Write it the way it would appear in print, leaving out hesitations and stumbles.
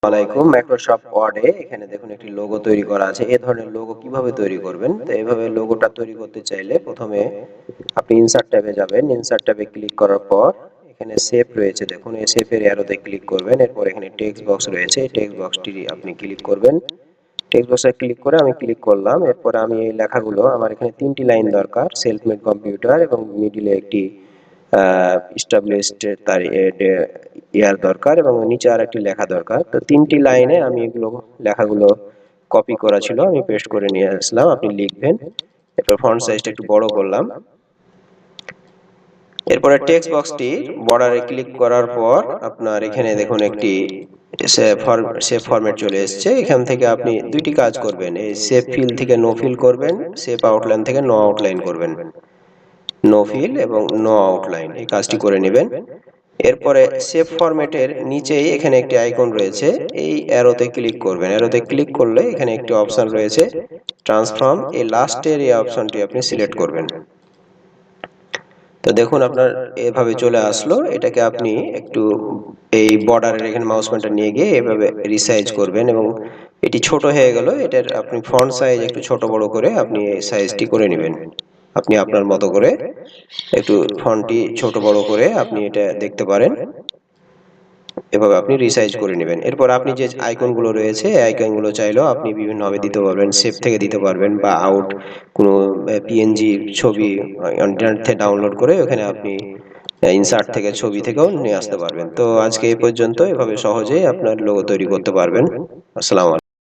আলাইকুম। মাইক্রোসফট ওয়ার্ডে এখানে দেখুন একটি লোগো তৈরি করা আছে। এই ধরনের লোগো কিভাবে তৈরি করবেন? তো এইভাবে লোগোটা তৈরি করতে চাইলে প্রথমে আপনি ইনসার্ট ট্যাবে যাবেন। ইনসার্ট ট্যাবে ক্লিক করার পর এখানে শেপ রয়েছে, দেখুন এই শেপের অ্যারোতে ক্লিক করবেন। এরপর এখানে টেক্সট বক্স রয়েছে, এই টেক্সট বক্সটি আপনি ক্লিক করবেন। টেক্সট বক্সে ক্লিক করে আমি ক্লিক করলাম। এরপর আমি এই লেখাগুলো, আমার এখানে 3টি লাইন দরকার, সেলফ মেড কম্পিউটার, এবং মিডিলে একটি এস্টাবলিশড তার ইয়ার দরকার, এবং নিচে আর একটি লেখা দরকার। তো 3টি লাইনে আমি এগুলো লেখাগুলো কপি করা ছিল, আমি পেস্ট করে নিয়ে আসলাম। আপনি লিখবেন। এরপর ফন্ট সাইজটা একটু বড় করলাম। এরপরে টেক্সট বক্সটি বর্ডারে ক্লিক করার পর আপনার এখানে দেখুন একটি শেপ ফরম্যাট চলে এসেছে। এখান থেকে আপনি দুইটি কাজ করবেন, এই শেপ ফিল থেকে নো ফিল করবেন, শেপ আউটলাইন থেকে নো আউটলাইন করবেন। নো ফিল এবং নো আউটলাইন, এই কাজটি করে নেবেন। এরপরে শেপ ফরম্যাটের নিচেই এখানে একটি আইকন রয়েছে, এই অ্যারোতে ক্লিক করবেন। অ্যারোতে ক্লিক করলে এখানে একটি অপশন রয়েছে ট্রান্সফর্ম, এই লাস্টের এই অপশনটি আপনি সিলেক্ট করবেন। তো দেখুন আপনার এভাবে চলে আসলো। এটাকে আপনি একটু এই বর্ডারের এখানে মাউস পয়েন্টার নিয়ে গিয়ে এভাবে রিসাইজ করবেন, এবং এটি ছোট হয়ে গেল, এটার আপনি ফন্ট সাইজ একটু ছোট বড় করে আপনি এই সাইজটি করে নেবেন। আপনি আপনার মতো করে একটু ফন্টটি ছোট বড় করে আপনি এটা দেখতে পারেন। এভাবে আপনি রিসাইজ করে নেবেন। এরপর আপনি যে আইকনগুলো রয়েছে, এই আইকনগুলো চাইলেও আপনি বিভিন্নভাবে দিতে পারবেন। শেপ থেকে দিতে পারবেন, বা আউট কোনো পিএনজি ছবি ইন্টারনেট থেকে ডাউনলোড করে ওখানে আপনি ইনসার্ট থেকে ছবি থেকেও নিয়ে আসতে পারবেন। তো আজকে এই পর্যন্ত। এভাবে সহজেই আপনার লোগো তৈরি করতে পারবেন। আসসালামু আলাইকুম।